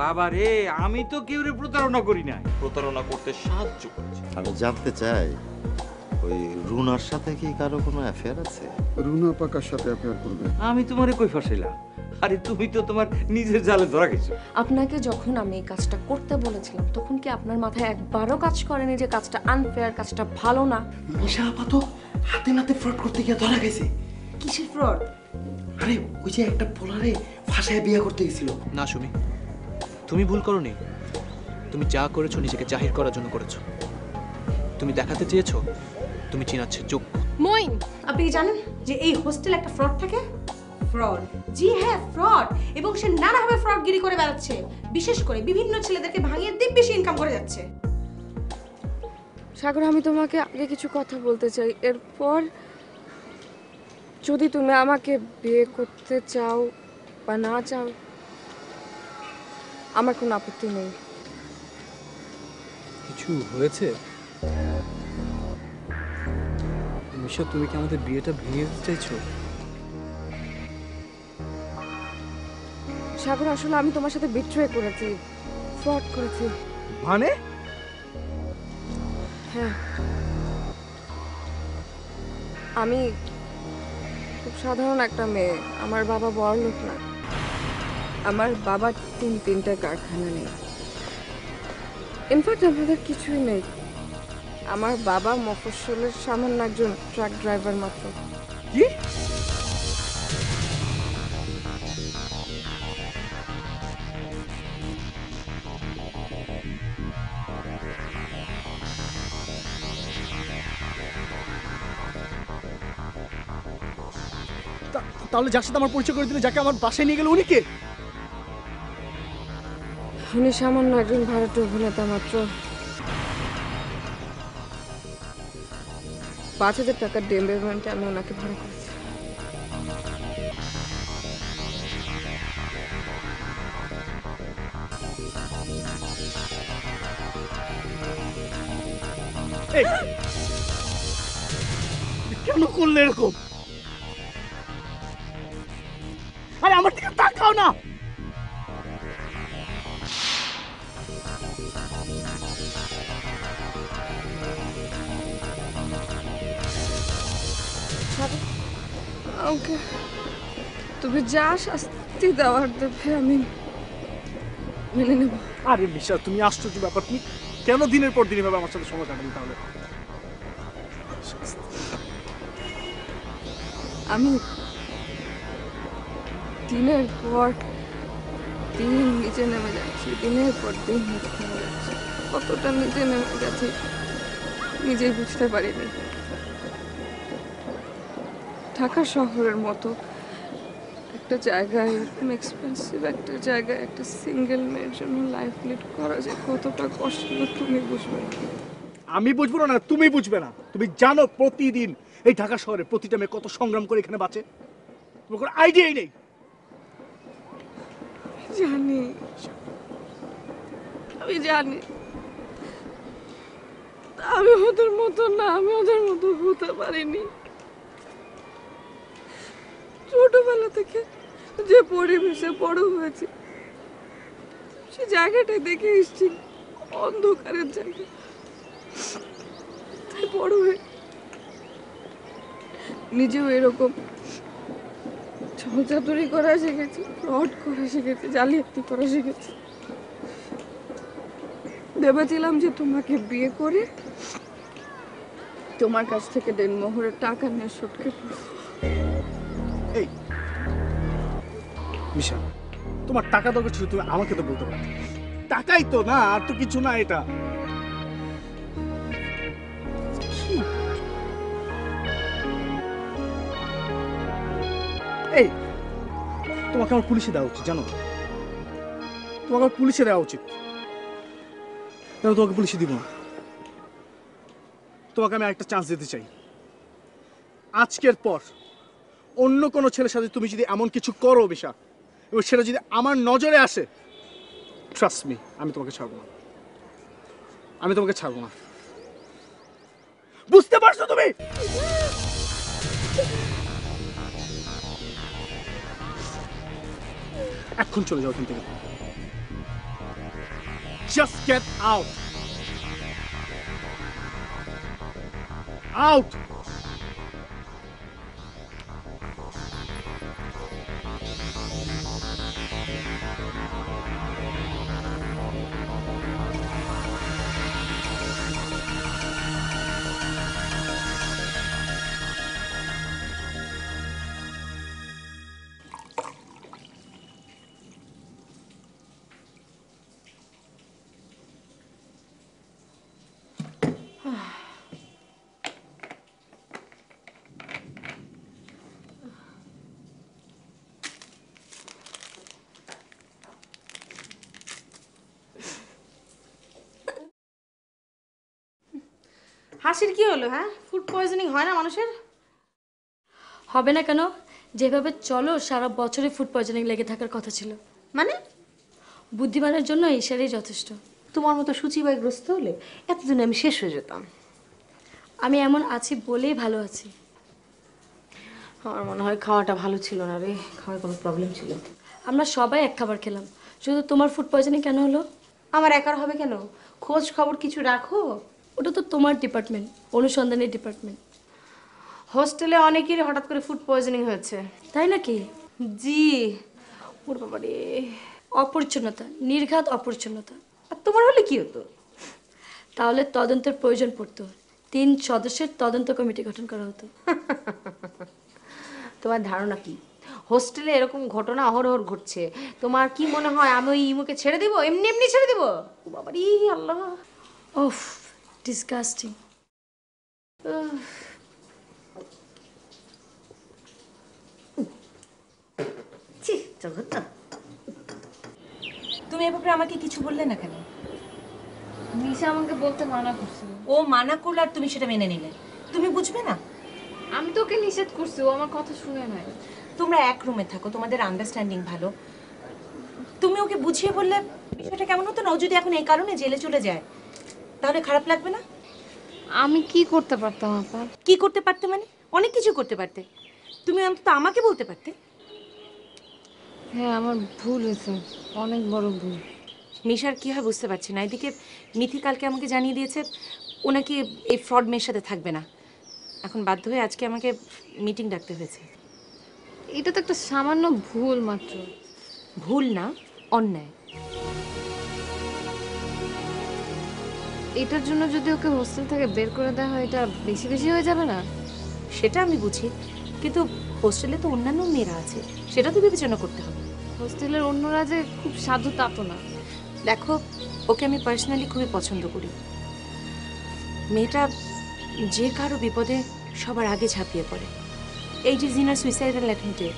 বাবা রে, আমি তো কেউরে প্রতারণা করি নাই। প্রতারণা করতে সাহায্য করেছে। আমি জানতে চাই ওই রুনার সাথে কি কারো কোনো অ্যাফেয়ার আছে? রুনা পাকার সাথে অ্যাফেয়ার করবে? আমি তোমারে কই ফাঁসাইলাম? আরে তুমি তো তোমার নিজের জালে ধরা গেছো। আপনাকে যখন আমি এই কাজটা করতে বলেছিলাম তখন কি আপনার মাথায় একবারও কাজ করেনি যে কাজটা আনফেয়ার, কাজটা ভালো না? মিশা আপা তো হাতে নাতে ফ্রড করতে গিয়ে ধরা গেছে। কিসের ফ্রড? আরে ওই যে একটা পোলারে ফাঁসায় বিয়ে করতে গেছিল। না সুমি, তুমি ভুল করোনি। তুমি যা করেছো নিজেকে জাহির করার জন্য করেছো। তুমি দেখাতে চেয়েছো তুমি চিনাচ্ছের যোগ্য। মইন, আপনি জানেন যে এই হোস্টেল একটা ফ্রড থাকে? ফ্রড? জি হ্যাঁ, ফ্রড। এবং সে নানাভাবে ফ্রডগিরি করে বেড়াচ্ছে, বিশেষ করে বিভিন্ন ছেলেদেরকে ভাঙিয়ে দিব্যি বেশি ইনকাম করে যাচ্ছে। সাগর, আমি তোমাকে আগে কিছু কথা বলতে চাই। এরপর যদি তুমি আমাকে বিয়ে করতে চাও বা না চাও, আমার কোনো আপত্তি নেই। কিছু হয়েছে? মিশা, তুমি কি আমাদের বিয়েটা ভেঙে দিতে চাইছো? সাগর, আসলে আমি তোমার সাথে বিট্রে করেছি, ফ্রড করেছি। মানে? হ্যাঁ, আমি খুব সাধারণ একটা মেয়ে। আমার বাবা বড়লোক না। আমার বাবার তিনটা কারখানা নেই। ইনফ্যাক্ট আমাদের কিছুই নেই। আমার বাবা মফস্বলের সামান্য একজন ট্রাক ড্রাইভার মাত্র। কি? তাহলে যার সাথে আমার পরিচয় করে দিলে, যাকে আমার বাসায় নিয়ে গেল, উনি কে? উনি সামান্য একজন ভারতীয় অভিনেতা মাত্র। 5,000 টাকার ডেম্বেমেন্টে আমি ওনাকে ভাড়া করেছি। কেন করলে এরকম? আরে আমার দিকে তাকাও না। ওকে, তুমি যা শাস্তি দেওয়ার দেবে আমি মেনে নেব। আরে মিশা, তুমি আশ্চর্য ব্যাপার। তুমি কেন দিনের পর দিন এভাবে আমার সাথে সময় কাটাবে? তাহলে আমি দিনের পর দিন নিচে নেমে যাচ্ছি, দিনের পর দিন নিচে নেমে যাচ্ছি। কতটা নিচে নেমে গেছি নিজেই বুঝতে পারিনি। ঢাকা শহরের মতো একটা জায়গায়, এরকম এক্সপেন্সিভ একটা জায়গায় একটা সিঙ্গেল মেয়ের জন্য লাইফ লিড করা যে কতটা কষ্ট তুমি বুঝবে। আমি বুঝবো না, তুমি বুঝবে না। তুমি জানো প্রতিদিন এই ঢাকা শহরে প্রতিটা মেয়ে কত সংগ্রাম করে এখানে বাঁচে? তোমার কোনো আইডিয়াই নেই। জানি, আমি জানি। আমি ওদের মতো না, আমি ওদের মতো হতে পারিনি। ছোটবেলা থেকে যে পরিবেশে বড় হয়েছি, সে জায়গাটা দেখে এসছি অন্ধকারের জায়গা। তাই বড় হয়ে নিজেও এরকম ছলচাতুরি করা শিখেছি, ফ্রড করা শিখেছি, জালিয়াতি করা শিখেছি। ভেবেছিলাম যে তোমাকে বিয়ে করে তোমার কাছ থেকে দেনমোহরের টাকা নিয়ে সটকে পড়ব। এই মিশা, তোমার টাকা দরকার ছিল, তুমি আমাকে তো বলতে পারো। টাকাই তো না, আর তো কিছু না। এটা এই, তোমাকে আমার পুলিশে দেওয়া উচিত, জানো? তোমাকে আমার পুলিশে দেওয়া উচিত। তোমাকে পুলিশে দিব না। তোমাকে আমি একটা চান্স দিতে চাই। আজকের পর অন্য কোনো ছেলের সাথে তুমি যদি এমন কিছু করো বিশা, এবং সেটা যদি আমার নজরে আসে, ট্রাস্ট মি, আমি তোমাকে ছাড়বো না। আমি তোমাকে ছাড়বো না। বুঝতে পারছো তুমি? এখন চলে যাও এখান থেকে। Just get out. Out. হাসির কি হলো? হ্যাঁ, ফুড পয়জনিং হয় না মানুষের? হবে না কেন? যেভাবে চলো সারা বছরে ফুড পয়জনিং লেগে থাকার কথা ছিল। মানে বুদ্ধিমানের জন্য ঈশ্বরই যথেষ্ট। তোমার মতো সূচিবায়গ্রস্ত হলে এতদিনে আমি শেষ হয়ে যেতাম। আমি এমন আছি বলেই ভালো আছি। আমার মনে হয় খাওয়াটা ভালো ছিল না রে, খাওয়ার কোনো প্রবলেম ছিল। আমরা সবাই এক খাবার খেলাম, শুধু তোমার ফুড পয়জনিং কেন হলো? আমার একার হবে কেন? খোঁজ খবর কিছু রাখো। ওটা তো তোমার ডিপার্টমেন্ট, অনুসন্ধানের ডিপার্টমেন্ট। হোস্টেলে অনেকেরই হঠাৎ করে ফুড পয়জনিং হয়েছে। তাই নাকি? জি। ওর বাবা রে। অপরিচ্ছন্নতা, নির্ঘাত অপরিচ্ছন্নতা। আর তোমার হলে কি হতো? তাহলে তদন্তের প্রয়োজন পড়তো, 3 সদস্যের তদন্ত কমিটি গঠন করা হতো। তোমার ধারণা কি হোস্টেলে এরকম ঘটনা অহরহ ঘটছে? তোমার কি মনে হয় আমি ওই ইমুকে ছেড়ে দিব? এমনি এমনি ছেড়ে দিব? ও বাবা রে আল্লাহ। ওফ, ডিসগাস্টিং। ছি, জঘন্য। তুমি এ ব্যাপারে আমাকে কিছু বললে না কেন? নিশা আমাকে বলতে মানা করছিল। ও মানা করলে আর তুমি সেটা মেনে নিলে? তুমি বুঝবে না? আমি তোকে নিষেধ করছি, ও আমার কথা শুনে নাই। তোমরা এক রুমে থাকো, তোমাদের আন্ডারস্ট্যান্ডিং ভালো। তুমি ওকে বুঝিয়ে বললে বিষয়টা কেমন হতো না? ও যদি এখন এই কারণে জেলে চলে যায় তাহলে খারাপ লাগবে না? আমি কি করতে পারতাম আপা? কি করতে পারতে মানে? অনেক কিছু করতে পারতে। তুমি অন্তত আমাকে বলতে পারতে। হ্যাঁ, আমার ভুল হয়েছে, অনেক বড় ভুল। মিশার কি হয় বুঝতে পারছি না। এদিকে মিথি কালকে আমাকে জানিয়ে দিয়েছে ও নাকি এই ফ্রড মেয়ের সাথে থাকবে না। এখন বাধ্য হয়ে আজকে আমাকে মিটিং ডাকতে হয়েছে। এটা তো একটা সামান্য ভুল মাত্র। ভুল না, অন্যায়। এটার জন্য যদি ওকে হোস্টেল থেকে বের করে দেওয়া হয়, এটা বেশি বেশি হয়ে যাবে না? সেটা আমি বুঝি, কিন্তু হোস্টেলে তো অন্যান্য মেয়েরা আছে, সেটা তো বিবেচনা করতে হবে। হোস্টেলের অন্যরা যে খুব সাধু তা তো না। দেখো, ওকে আমি পার্সোনালি খুবই পছন্দ করি। মেয়েটা যে কারো বিপদে সবার আগে ঝাঁপিয়ে পড়ে। এই যে জিনার সুইসাইডাল অ্যাটেম্পটে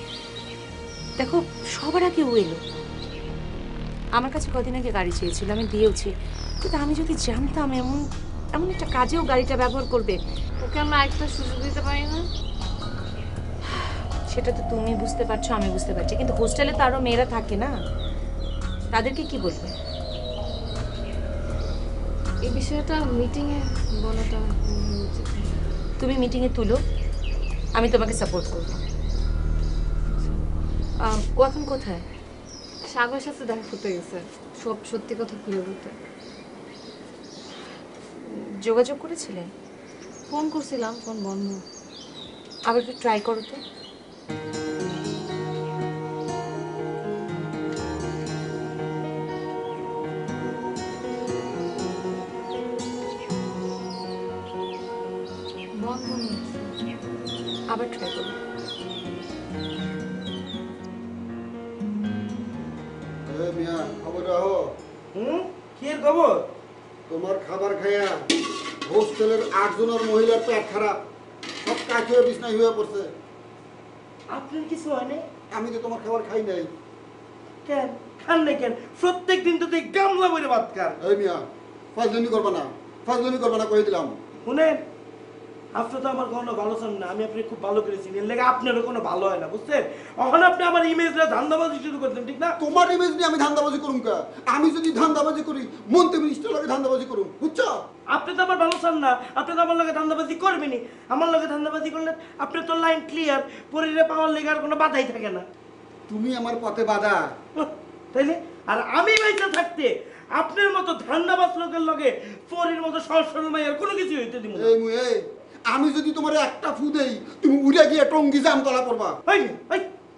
দেখো সবার আগে ও এলো। আমার কাছে কদিন আগে গাড়ি চেয়েছিল, আমি দিয়েওছি। কিন্তু আমি যদি জানতাম এমন এমন একটা কাজেও গাড়িটা ব্যবহার করবে। ওকে আমরা একটা সুযোগ দিতে পারি না? সেটা তো তুমি বুঝতে পারছো, আমি বুঝতে পারছি, কিন্তু হোস্টেলে তো আরও মেয়েরা থাকে না, তাদেরকে কি বলবে? এই বিষয়টা মিটিংয়ে বলাটা উচিত। তুমি মিটিংয়ে তুলো, আমি তোমাকে সাপোর্ট করব। ও এখন কোথায়? সাগরের সাথে দেখা করতে গেছে, সব সত্যি কথা খুলে বলতে। যোগাযোগ করেছিলেন? ফোন করছিলাম, ফোন বন্ধ। আবার একটু ট্রাই করো তো। বন্ধ হয়েছে। আবার ট্রাই করো। মিয়া খবর রাখো। কি খবর? তোমার খাবার খাইয়া হোস্টেলের 8 জনের মহিলার পেট খারাপ, সব কাজ হয়ে বিছনায় হয়ে পড়ছে। আপনার কিছু হয় নাই? আমি তো তোমার খাবার খাই নাই। কেন খান নাই কেন? প্রত্যেক দিন তো তুই গামলা বইরে ভাত খান। এই মিয়া ফাজলামি করবা না, ফাজলামি করবা না কই দিলাম। শুনেন, আপনি তো আমার কোনো ভালো চান না, আমি আপনি খুব ভালো করে চিনি, এর লেগে আপনারও কোনো ভালো হয় না, বুঝছেন? এখন আপনি আমার ইমেজটা ধান্দাবাজি শুরু করছেন, ঠিক না? তোমার ইমেজ নিয়ে আমি ধান্দাবাজি করুম কা? আমি যদি ধান্দাবাজি করি মন্ত্রী মিনিস্টার লাগে ধান্দাবাজি করুম, বুঝছো? আপনি তো আমার ভালো চান না, আপনি তো আমার লগে ধান্দাবাজি করবেনই। আমার লগে ধান্দাবাজি করলে আপনি তো লাইন ক্লিয়ার, পরিরে পাওয়ার লেগে আর কোনো বাধাই থাকে না। তুমি আমার পথে বাধা। তাইলে আর আমি বাইচা থাকতে আপনার মতো ধান্দাবাজ লোকের লগে পরের মতো সহজ সরল মাইয়ার কোনো কিছু হইতে দিব না। এই আমি যদি তোমার একটা ফু দেই তুমি উড়ে গিয়ে টঙ্গি জামতলা পড়বা। এই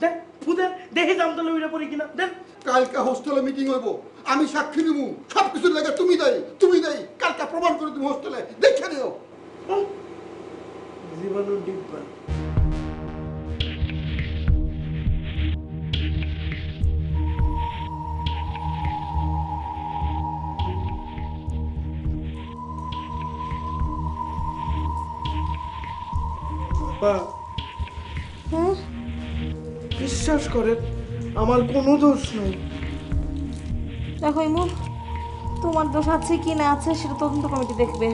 দেখ ফুদেন দেখে জামতলা উড়ে পড়ি কিনা দেন। কালকে হোস্টেলে মিটিং হইব, আমি সাক্ষী দিব, সব কিছুর লাগে তুমি দেই কালকে প্রমাণ করে তুমি হোস্টেলে দেখে নিও। জীবাণুর ডিব্বা। বিশ্বাস করেন আমার কোনো দোষ নেই। দেখো ইমু, তোমার দোষ আছে কি না আছে সেটা তদন্ত কমিটি দেখবে।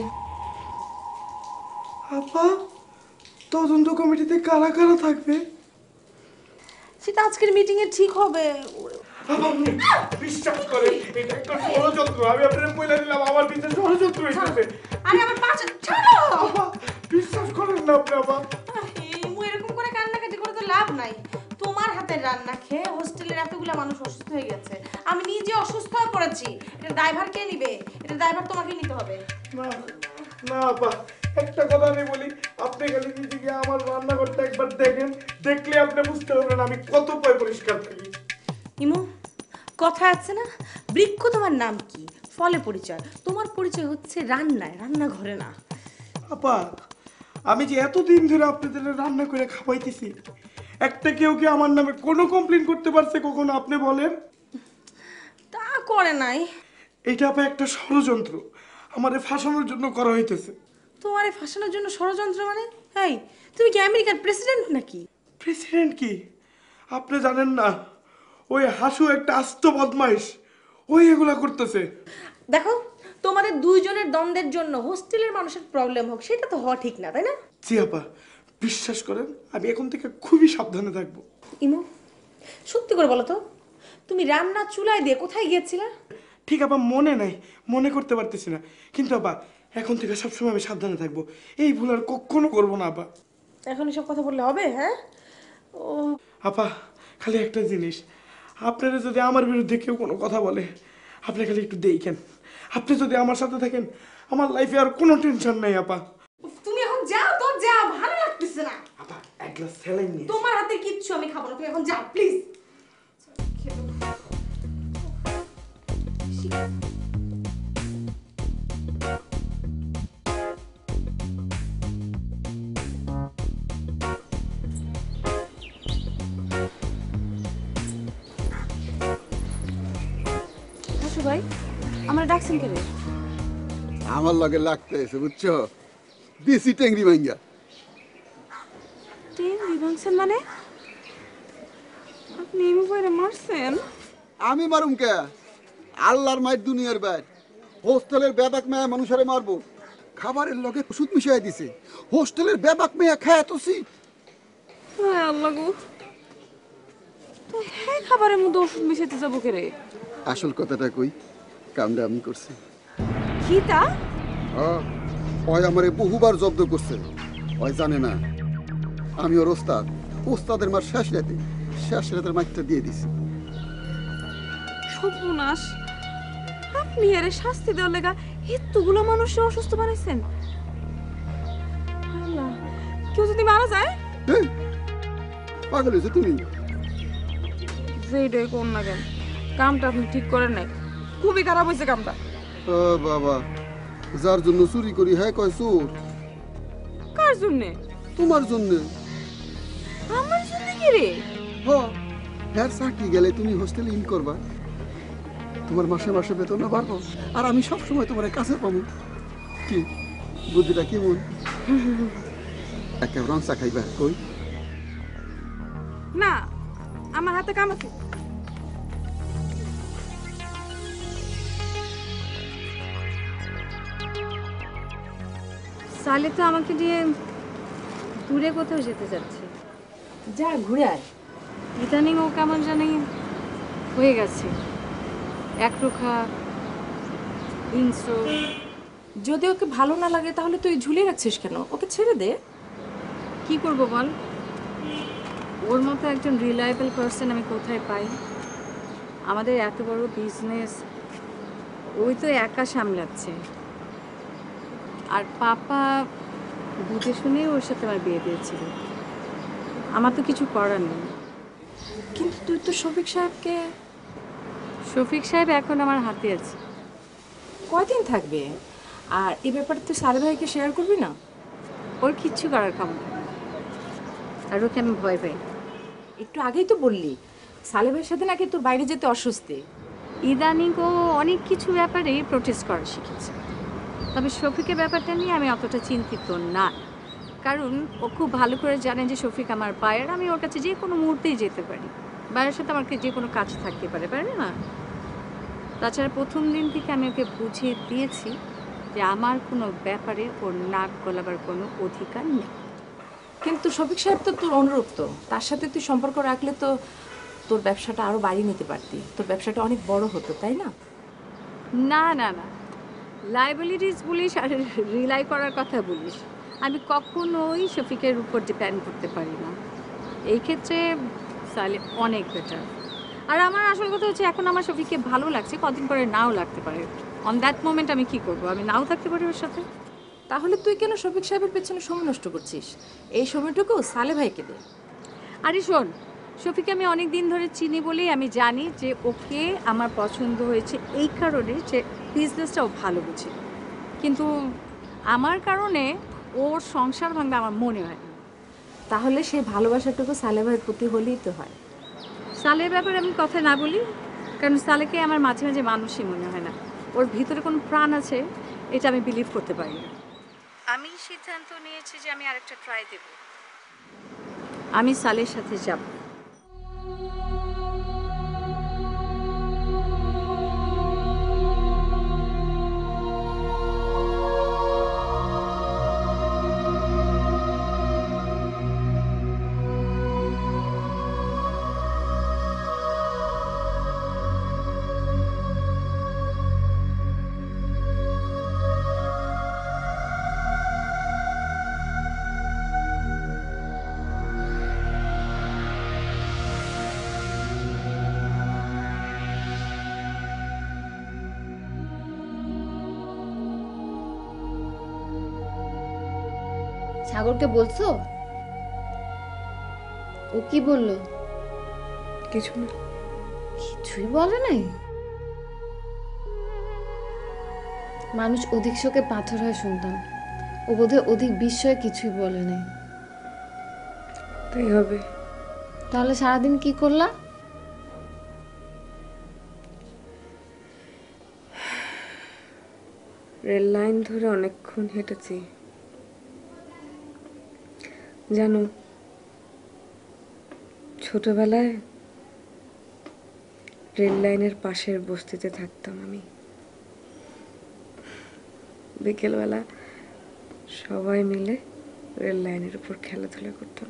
আপা, তদন্ত কমিটিতে কারা কারা থাকবে? সেটা আজকের মিটিং এ ঠিক হবে। বিশ্বাস করেন এটা একটা ষড়যন্ত্র। আমি আপনার বলে দিলাম আমার পিছনে ষড়যন্ত্র হইতেছে। আরে আমার পাশে ছাড়ো। আপা বিশ্বাস করেন না আপনি আপা। ইমু এরকম করে কান্নাকাটি করে তো লাভ নাই। তোমার হাতের রান্না খেয়ে হোস্টেলের এতগুলা মানুষ অসুস্থ হয়ে গেছে। আমি নিজে অসুস্থ হয়ে পড়েছি। এটা ড্রাইভার কে নিবে? এটা ড্রাইভার তোমাকে নিতে হবে। না না আপা, একটা কথা আমি বলি, আপনি খালি নিজে গিয়ে আমার রান্নাঘরটা একবার দেখেন, দেখলে আপনি বুঝতে পারবেন আমি কত পরিষ্কার থাকি। ইমু, কথা আছে না, বৃক্ষ তোমার নাম কি, ফলে পরিচয়। তোমার পরিচয় হচ্ছে রান্নায়, রান্নাঘরে না। আপা, আমি যে এতদিন ধরে আপনাদের রান্না করে খাওয়াইতেছি, একটা কেউ কি আমার নামে কোনো কমপ্লেন করতে পারছে কখনো? আপনি বলেন। তা করে নাই। এটা আপা একটা ষড়যন্ত্র, আমারে ফাঁসানোর জন্য করা হইতেছে। তোমারে ফাঁসানোর জন্য ষড়যন্ত্র মানে? এই, তুমি কি আমেরিকার প্রেসিডেন্ট নাকি? প্রেসিডেন্ট কি আপনি জানেন না? ওই হাসু একটা আস্ত বদমাইশ, ওই এগুলা করতেছে। দেখো, তোমাদের দুইজনের দ্বন্দ্বের জন্য হোস্টেলের মানুষের প্রবলেম হোক, সেটা তো হওয়া ঠিক না, তাই না? জি আপা, বিশ্বাস করেন আমি এখন থেকে খুবই সাবধানে থাকবো। ইমু, সত্যি করে বলো তো, তুমি রান্না চুলায় দিয়ে কোথায় গিয়েছিলা? ঠিক আপা, মনে নাই, মনে করতে পারতেছি না, কিন্তু আপা এখন থেকে সবসময় আমি সাবধানে থাকবো। এই ভুল আর কখনো করবো না আপা। এখন এসব কথা বললে হবে? হ্যাঁ ও আপা, খালি একটা জিনিস, আপনারা যদি আমার বিরুদ্ধে কেউ কোনো কথা বলে, আপনি খালি একটু দেখেন। আপনি যদি আমার সাথে থাকেন, আমার লাইফে আর কোনো টেনশন নাই আপা। তুমি এখন যাও তো, যাও, ভালো লাগতেছে না। আপা, এক গ্লাস স্যালাইন নিয়ে। তোমার হাতে কিচ্ছু আমি খাবো না, তুমি এখন যাও প্লিজ। হাসু ভাই, আমরা ডাকছেন কে রে? আমার লগে লাগতে এসে বুঝছো, দেশি টেংরি ভাঙ্গা। টেংরি ভাঙছেন মানে? আপনি এমনি করে মারছেন? আমি মারুম কে? আল্লাহর মায়ের দুনিয়ার বাইর। হোস্টেলের বেবাক মেয়া মানুষেরে মারবো? খাবারের লগে ওষুধ মিশাই দিছে। হোস্টেলের বেবাক মেয়া খায় তো সি। হায় আল্লাহ গো, তো হ্যাঁ খাবারের মধ্যে ওষুধ মিশাইতে যাবো কে রে? আসল কথাটা কই, কামটা আমি করছি। কি তা? ওই আমারে বহুবার জব্দ করছে। ওই জানে না আমি ওর ওস্তাদ। ওস্তাদের মার শেষ রাতের মাইকটা দিয়ে দিছি। সর্বনাশ, আপনি আরে শাস্তি দেওয়ার লেগা এতগুলো মানুষকে অসুস্থ বানাইছেন। আল্লাহ, কেউ যদি মারা যায়? এই, পাগল হয়েছে তুমি? যেটাই কোন না কেন, কামটা আপনি ঠিক করেন নাই, খুবই খারাপ হয়েছে কামটা। ও বাবা, যার জন্য চুরি করি হ্যাঁ কয় চোর। কার জন্যে? তোমার জন্য। আমার জন্য কি রে? হ্যাঁ, চাকরি গেলে তুমি হোস্টেলে ইন করবা, তোমার মাসে মাসে বেতন বাড়বো, আর আমি সবসময় তোমার কাছে পাবো। কি বুদ্ধিটা কেমন? একটা রং চা খাইবা কই? না, আমার হাতে কাম আছে। সালে তো আমাকে নিয়ে দূরে কোথাও যেতে যাচ্ছে। যা ঘুরে আয়। ইদানিং ও কেমন জানি হয়ে গেছে, একরোখা, হিংস্র। যদি ওকে ভালো না লাগে তাহলে তুই ঝুলিয়ে রাখছিস কেন? ওকে ছেড়ে দে। কি করবো বল, ওর মতো একজন রিলায়েবল পার্সন আমি কোথায় পাই? আমাদের এত বড় বিজনেস, ওই তো একা সামলাচ্ছে, আর পাপা বুঝে শুনে ওর সাথে আমার বিয়ে দিয়েছিল। আমার তো কিছু করার নেই। কিন্তু তুই তো শফিক সাহেবকে... শফিক সাহেব এখন আমার হাতে আছে। কয়দিন থাকবে? আর এই ব্যাপারে তুই সালে ভাইকে শেয়ার করবি না? ওর কিচ্ছু করার ক্ষমতা নেই, আর ওকে আমি ভয় পাই। একটু আগেই তো বললি সালে ভাইয়ের সাথে নাকি তোর বাইরে যেতে অস্বস্তি। ইদানিং ও অনেক কিছু ব্যাপারেই প্রোটেস্ট করা শিখেছে, তবে শফিকের ব্যাপারটা নিয়ে আমি অতটা চিন্তিত না, কারণ ও খুব ভালো করে জানে যে শফিক আমার বায়ার, আমি ওর কাছে যে কোনো মুহূর্তেই যেতে পারি। বায়ের সাথে আমার যে কোনো কাজ থাকতে পারে, পারে না? তাছাড়া প্রথম দিন থেকে আমি ওকে বুঝিয়ে দিয়েছি যে আমার কোনো ব্যাপারে ওর নাক গলাবার কোনো অধিকার নেই। কিন্তু শফিক সাহেব তো তোর অনুরক্ত, তার সাথে তুই সম্পর্ক রাখলে তো তোর ব্যবসাটা আরো বাড়িয়ে নিতে পারতি, তোর ব্যবসাটা অনেক বড় হতো, তাই না? না না না, লাইবিলিটিস বলিস আর রিলাই করার কথা বলিস, আমি কখনোই শফিকের উপর ডিপেন্ড করতে পারি না। এই ক্ষেত্রে সালে অনেক বেটার। আর আমার আসল কথা হচ্ছে এখন আমার শফিককে ভালো লাগছে, কদিন পরে নাও লাগতে পারে। অন দ্যাট মোমেন্ট আমি কি করব? আমি নাও থাকতে পারি ওর সাথে। তাহলে তুই কেন শফিক সাহেবের পেছনে সময় নষ্ট করছিস? এই সময়টুকু সালে ভাইকে দে। আরে শোন, শফিকে আমি অনেক দিন ধরে চিনি বলেই আমি জানি যে ওকে আমার পছন্দ হয়েছে এই কারণে যে বিজনেসটাও ভালো বুঝে, কিন্তু আমার কারণে ওর সংসার ভাঙবে আমার মনে হয় না। তাহলে সেই ভালোবাসাটুকু সালে ভাইয়ের প্রতি হলেই তো হয়। সালের ব্যাপারে আমি কথা না বলি, কারণ সালেকে আমার মাঝে মাঝে মানুষই মনে হয় না, ওর ভিতরে কোনো প্রাণ আছে এটা আমি বিলিভ করতে পারি না। আমি সিদ্ধান্ত নিয়েছি যে আমি আরেকটা ট্রাই দেব, আমি সালের সাথে যাব। সাগরকে বলছো? ও কি বললো? কিছু না। কিছুই বলে নাই? মানুষ অধিক শোকে পাথর হয় শুনতাম, ও বোধহয় অধিক বিস্ময়ে কিছুই বলে নাই। তাই হবে। তাহলে সারাদিন কি করলা? রেল লাইন ধরে অনেকক্ষণ হেঁটেছি। জানো, ছোটবেলায় রেল লাইনের পাশের বস্তিতে থাকতাম আমি। বিকেলবেলা সবাই মিলে রেল লাইনের উপর খেলাধুলা করতাম।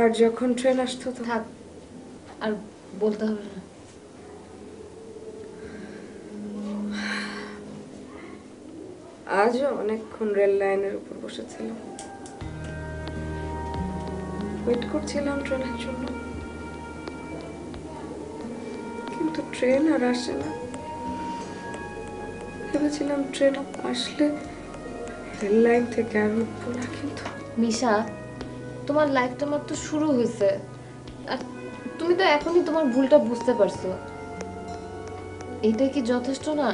আর যখন ট্রেন আসতো তো থাক, আর বলতে হবে না। আজও অনেকক্ষণ রেল লাইনের উপর বসেছিলাম, ওয়েট করছিলাম ট্রেনের জন্য, কিন্তু ট্রেন আর আসে না। ভেবেছিলাম ট্রেন আসলে রেল লাইন থেকে আর উঠবো না, কিন্তু মিশা, তোমার লাইফটা মাত্র শুরু হয়েছে, আর তুমি তো এখনই তোমার ভুলটা বুঝতে পারছো। এইটাই কি যথেষ্ট না?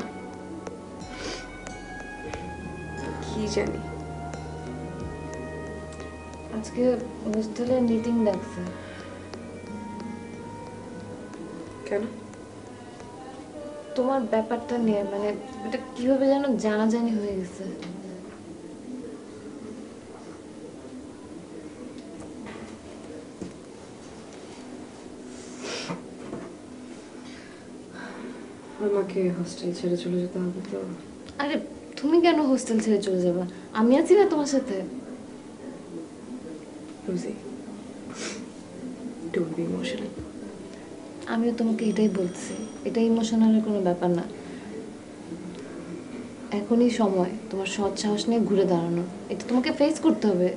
কি জানি। আজকে হোস্টেলে মিটিং ডাকছে। কেন? তোমার ব্যাপারটা নিয়ে, মানে এটা কিভাবে যেন জানাজানি হয়ে গেছে। আমাকে হোস্টেল ছেড়ে চলে যেতে হবে তো? আরে তুমি কেন হোস্টেল ছেড়ে চলে যাবা? আমি আছি না তোমার সাথে। রোজি, ডোন্ট বি ইমোশনাল। আমিও তোমাকে এটাই বলছি, এটা ইমোশনালের কোনো ব্যাপার না। এখনই সময় তোমার সৎ সাহস নিয়ে ঘুরে দাঁড়ানো, এটা তোমাকে ফেস করতে হবে।